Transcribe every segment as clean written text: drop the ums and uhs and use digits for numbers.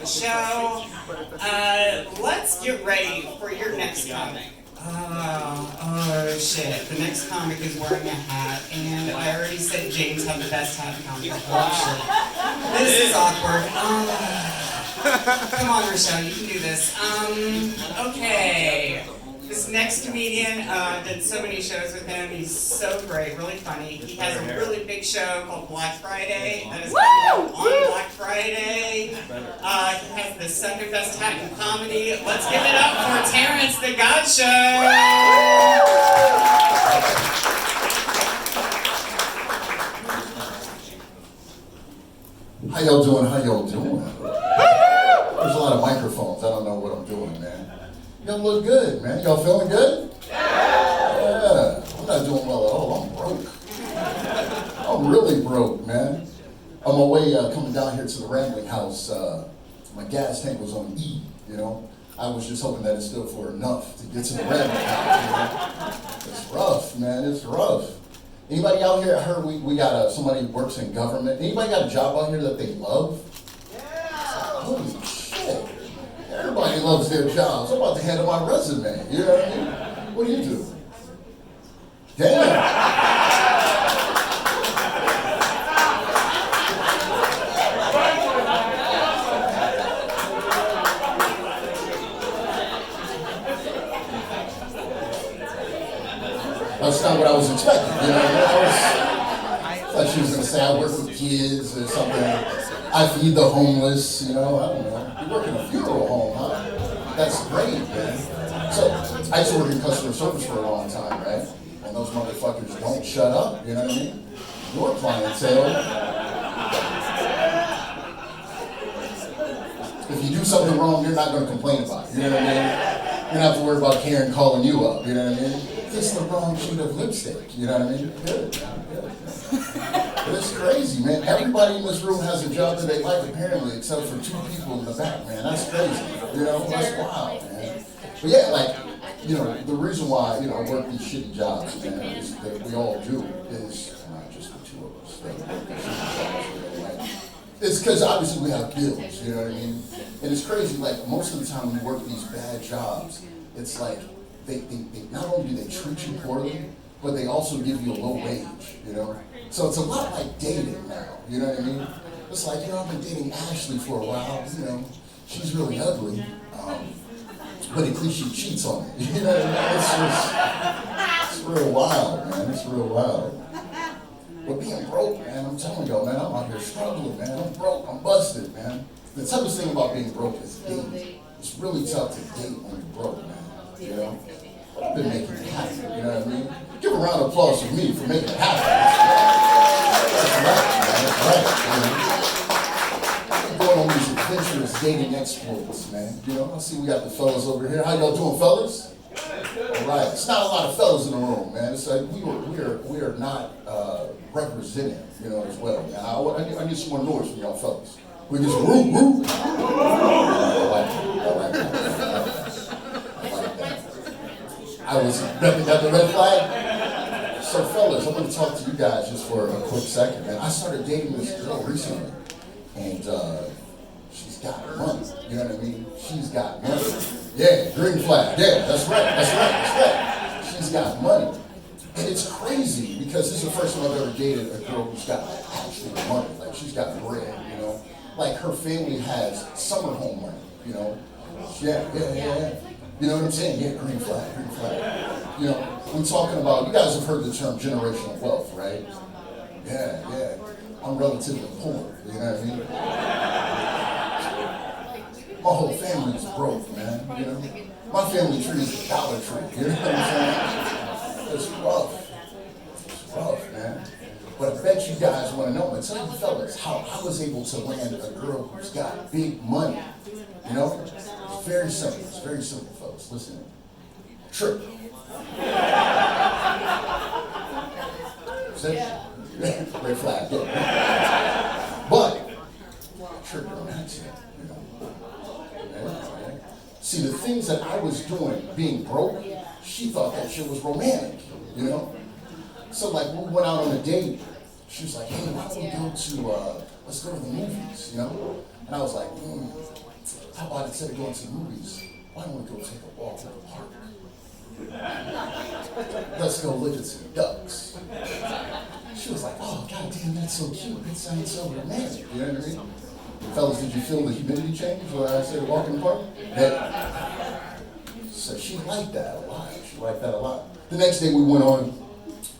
show. Let's get ready for your next comic. Oh shit. The next comic is wearing a hat, and I already said James had the best hat in comic. Oh shit. This is awkward. Come on, Rochelle, you can do this. Okay. This next comedian did so many shows with him. He's so great, really funny. He has a really big show called Black Friday that is coming out on Black Friday. He has the second best hat in comedy. Let's give it up for Terrence, ThaGawdshow. How y'all doing? How y'all doing? There's a lot of microphones. I don't know what I'm doing, man. Y'all look good, man. Y'all feeling good? Yeah. I'm not doing well at all. I'm broke. I'm really broke, man. On my way coming down here to the Rambling House, my gas tank was on E, you know? I was just hoping that it stood for enough to get to the Rambling House, you know? It's rough, man. It's rough. Anybody out here, I heard we got somebody who works in government. Anybody got a job out here that they love? Yeah. Holy shit. Everybody loves their jobs. I'm about to hand them my resume. You know what I mean? What do you do? Damn. That's not what I was expecting. You know, I thought she was going to say I work with kids or something. I feed the homeless, you know, I don't know. You work in a funeral home, huh? That's great, man. So, I used to work in customer service for a long time, right? And those motherfuckers don't shut up, you know what I mean? Your clientele. If you do something wrong, you're not going to complain about it, you know what I mean? You don't have to worry about Karen calling you up, you know what I mean? This is the wrong shade of lipstick, you know what I mean? Good, man, good. But it's crazy, man. Everybody in this room has a job that they like, apparently, except for 2 people in the back, man. That's crazy. You know, that's wild, man. But yeah, like, you know, the reason why, you know, I work these shitty jobs, man, is that we all do is, not just the 2 of us, that work these shitty jobs, you know, like, it's because obviously we have bills, you know what I mean? And it's crazy, like, most of the time we work these bad jobs, it's like, they not only do they treat you poorly, but they also give you a low wage, you know? So it's a lot like dating now, you know what I mean? It's like, you know, I've been dating Ashley for a while, you know, she's really ugly, but at least she cheats on me, you know what I mean? It's real wild, man, it's real wild. But being broke, man, I'm telling y'all, man, I'm out here struggling, man, I'm broke, I'm busted, man. The toughest thing about being broke is dating. It's really tough to date when you're broke, man, you know? But I've been making it happen, you know what I mean? Give a round of applause for me for making it happen. That's right, man, that's right. I'm going on these adventurous dating exploits, man. You know, I see we got the fellas over here. How y'all doing, fellas? All right. It's not a lot of fellas in the room, man. It's like we are not represented, you know, as well. Now, I need some more noise from y'all fellas. We get some woo woo. I like that. I was repping out the red flag. So fellas, I'm going to talk to you guys just for a quick second, man. I started dating this girl recently, and she's got money, you know what I mean? She's got money. Yeah, green flag, yeah, that's right. She's got money. And it's crazy, because this is the first time I've ever dated a girl who's got actual money. Like, she's got bread, you know? Like, her family has summer home money, you know? Yeah. You know what I'm saying? Yeah, green flag. You know, we're talking about, you guys have heard the term generational wealth, right? Yeah. I'm relatively poor, you know what I mean? My whole family's broke, man, you know? My family tree is a Dollar Tree, you know what I'm saying? It's rough, man. But I bet you guys want to know, but tell you fellas how I was able to land a girl who's got big money, you know? It's very simple, fellas. Listen. Trick. See? Red flag, yeah. But, trick her mindset, you know? Okay. See, the things that I was doing, being broke, she thought that shit was romantic, you know? So, like, we went out on a date. She was like, hey, why don't we go to, let's go to the movies, you know? And I was like, how about instead of going to the movies, why don't we go take a walk to the park? Let's go look at some ducks. She was like, oh, god damn, that's so cute. That sounds so romantic. You know what I mean? Fellas, did you feel the humidity change when I said walk in the park? Yeah. So she liked that a lot. She liked that a lot. The next day we went on,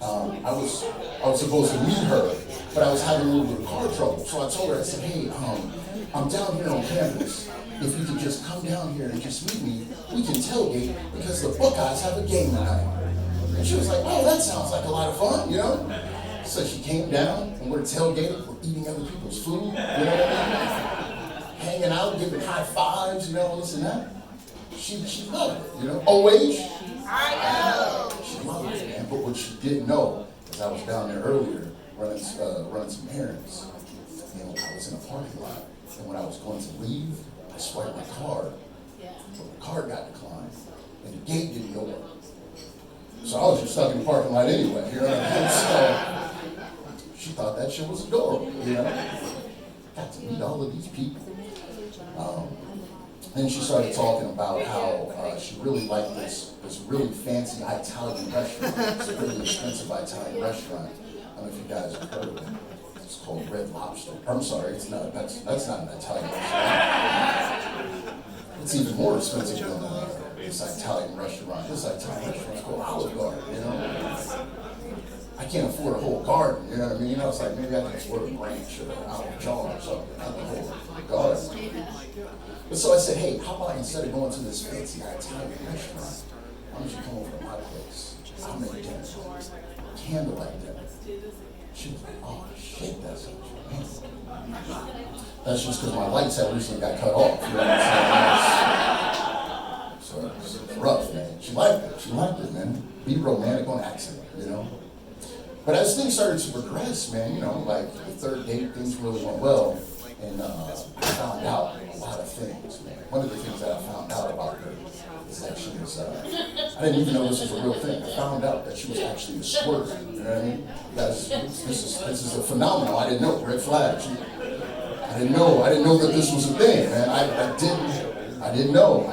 I was supposed to meet her, but I was having a little bit of car trouble. So I told her, I said, hey, I'm down here on campus. If you could just come down here and just meet me, we can tailgate because the Buckeyes have a game tonight. And she was like, oh, that sounds like a lot of fun, you know? So she came down and we're tailgating, we're eating other people's food, you know what I mean? Hanging out, giving high fives, you know, this and that. She loved it, you know? OH? I know. She loved it, man. But what she didn't know is I was down there earlier running some errands. You know, I was in a parking lot, and when I was going to leave, I swiped my card, but the card got declined, and the gate didn't open. So I was just stuck in the parking lot anyway, you know what I mean? So she thought that shit was adorable, you know? Got to meet all of these people. Then she started talking about how she really liked this really fancy Italian restaurant. It's a really expensive Italian restaurant. I don't know if you guys have heard of it. It's called Red Lobster. I'm sorry, it's not. That's not an Italian restaurant. It's even more expensive than this Italian restaurant. This Italian restaurant is called Olive Garden. You know, I can't afford a whole garden. You know what I mean? I was like, maybe I can afford a branch or an olive jar or something. Not the whole garden. But so I said, hey, how about instead of going to this fancy Italian restaurant, why don't you come over to my place? I'll make dinner. Candlelight dinner. She was like, oh shit, that sounds romantic. That's just because my lights had recently got cut off. You know what I'm saying? So it's rough, man. She liked it. She liked it, man. Be romantic on accident, you know? But as things started to progress, man, you know, like the third date, things really went well. And I found out a lot of things, man. One of the things that I found out about her is that she was, I didn't even know this was a real thing. I found out that she was actually a squirter, you know what I mean? This is a phenomenon I didn't know, red flag. I didn't know that this was a thing, man. I didn't know.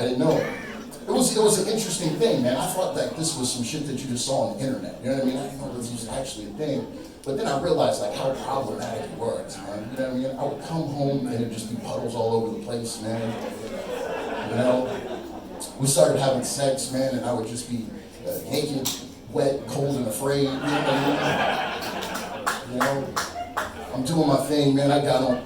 It was an interesting thing, man. I thought that this was some shit that you just saw on the internet, you know what I mean? I didn't know this was actually a thing. But then I realized like how problematic it was, man. You know what I mean? I would come home and it'd just be puddles all over the place, man. You know? We started having sex, man, and I would just be naked, wet, cold, and afraid. You know what I mean? You know? I'm doing my thing, man. I got on,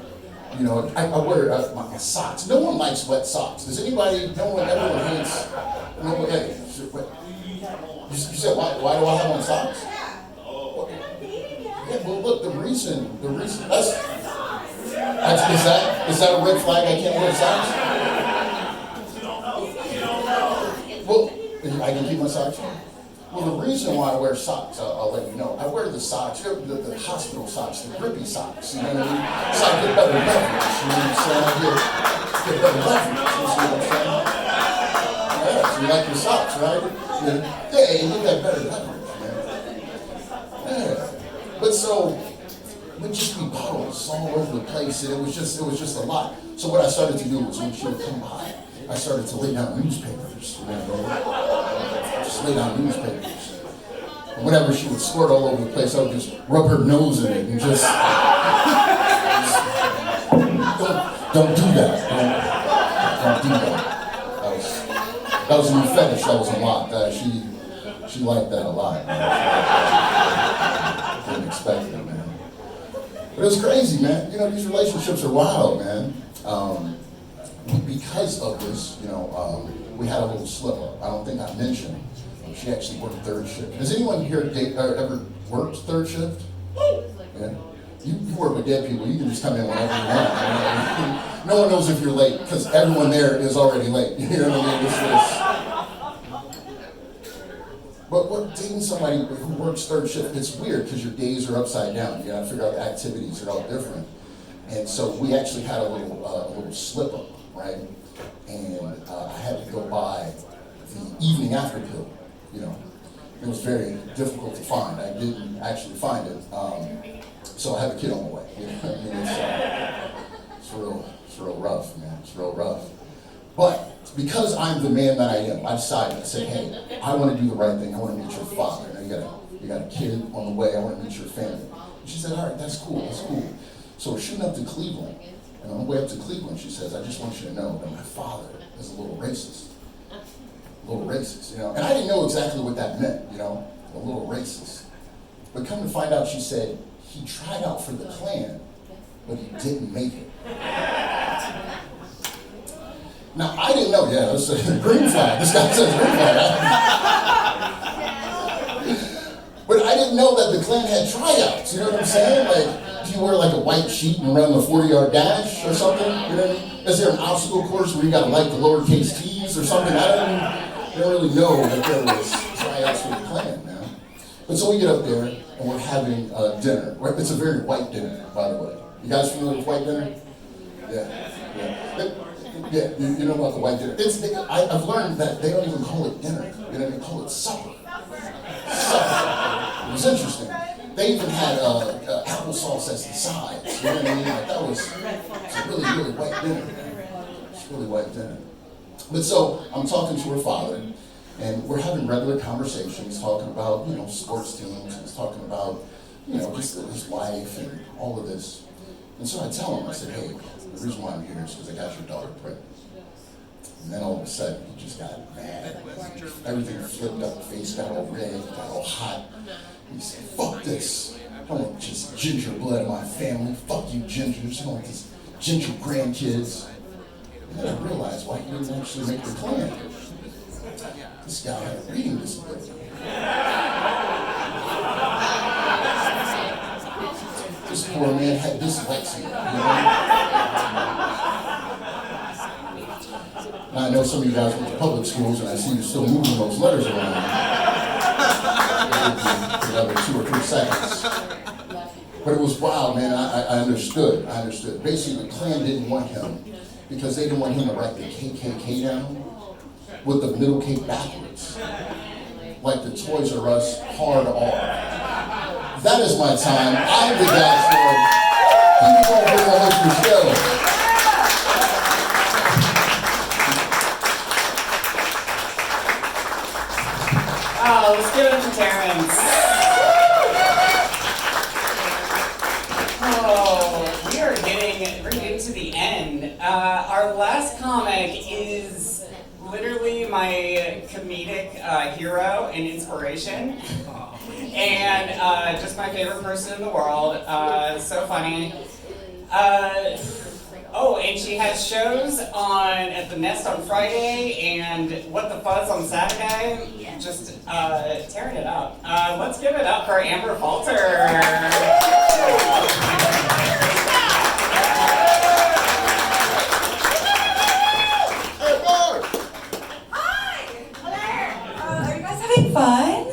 you know, I wear my socks. No one likes wet socks. Does anybody? Everyone hates. No one. Hey, you said why do I have on socks? Yeah, well, look, the reason is that a red flag? I can't wear socks. Well, I can keep my socks on. Well, the reason why I wear socks, I'll let you know. I wear the socks, the hospital socks, the grippy socks. You know what I mean? So I get better leverage. You know what I'm saying? I get better leverage. You see what I'm saying? Yeah. So you like your socks, right? Yeah, you get that better leverage, man. Yeah. But so, we'd just be bottles all over the place, and it was just a lot. So what I started to do was when she would come by, I started to lay down newspapers, you know, just lay down newspapers. And whenever she would squirt all over the place, I would just rub her nose in it and just don't do that. Don't do that. That was a new fetish. That was a lot. She liked that a lot. Man. Didn't expect it, man. But it was crazy, man. You know, these relationships are wild, man. Because of this, you know, we had a little slip up. I don't think I mentioned. She actually worked third shift. Has anyone here ever worked third shift? Yeah. You work with dead people. You can just come in whenever you want. You know? No one knows if you're late because everyone there is already late. You know what I mean? But dating somebody who works third shift, it's weird because your days are upside down. You gotta figure out the activities are all different. And so we actually had a little slip up, right? And I had to go buy the evening after pill, you know. It was very difficult to find. I didn't actually find it. So I have a kid on the way. You know? I mean, it's real rough, man. It's real rough. because I'm the man that I am, I decided, I said, hey, I want to do the right thing. I want to meet your father. Now you got a kid on the way. I want to meet your family. And she said, all right, that's cool, that's cool. So we're shooting up to Cleveland. And on the way up to Cleveland, she says, I just want you to know that my father is a little racist. A little racist, you know. And I didn't know exactly what that meant, you know, a little racist. But come to find out, she said, he tried out for the Klan, but he didn't make it. Now, I didn't know, yeah, that's a green flag. This guy says green flag. But I didn't know that the Klan had tryouts, you know what I'm saying? Like, do you wear like a white sheet and run the 40-yard dash or something? You know what I mean? Is there an obstacle course where you gotta like the lowercase t's or something? I don't really know that there was tryouts for the Klan, man. But so we get up there and we're having dinner. It's a very white dinner, by the way. You guys familiar with white dinner? Yeah, you know about the white dinner. I've learned that they don't even call it dinner. You know, they call it supper. Supper. It was interesting. They even had applesauce as the sides. You know what I mean? Like, that was a really, really white dinner. It's really white dinner. But so I'm talking to her father, and we're having regular conversations, talking about, you know, sports teams. He's talking about, you know, just his life and all of this. And so I tell him, I said, hey, the reason why I'm here is because I got your daughter pregnant. And then all of a sudden, he just got mad. Everything flipped up, the face got all red, got all hot. He said, fuck this. I don't want just ginger blood in my family. Fuck you gingers. I don't want these ginger grandkids. And then I realized why he didn't actually make the Klan. This guy had a reading disability. This poor man had dyslexia, you know? Now, I know some of you guys went to public schools, and I see you still moving those letters around. For another 2 or 3 seconds. But it was wild, man. I understood. Basically, the Klan didn't want him because they didn't want him to write the KKK down with the middle K backwards, like the Toys R Us hard R. That is my time. I'm the guy for people over the host the show. Oh, let's give it up to Terrence. Oh, we're getting to the end. Our last comic is literally my comedic hero and inspiration. And just my favorite person in the world. So funny. Oh, and she has shows at the Nest on Friday and What the Fuzz on Saturday. Just tearing it up. Let's give it up for Amber Falter. Hi! Hello! Are you guys having fun?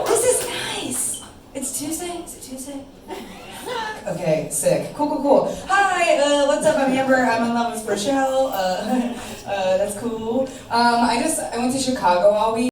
This is nice. It's Tuesday? Is it Tuesday? Okay, sick. Cool. Hi, what's up? I'm Amber. I'm on Love is for Show. That's cool. I went to Chicago all week.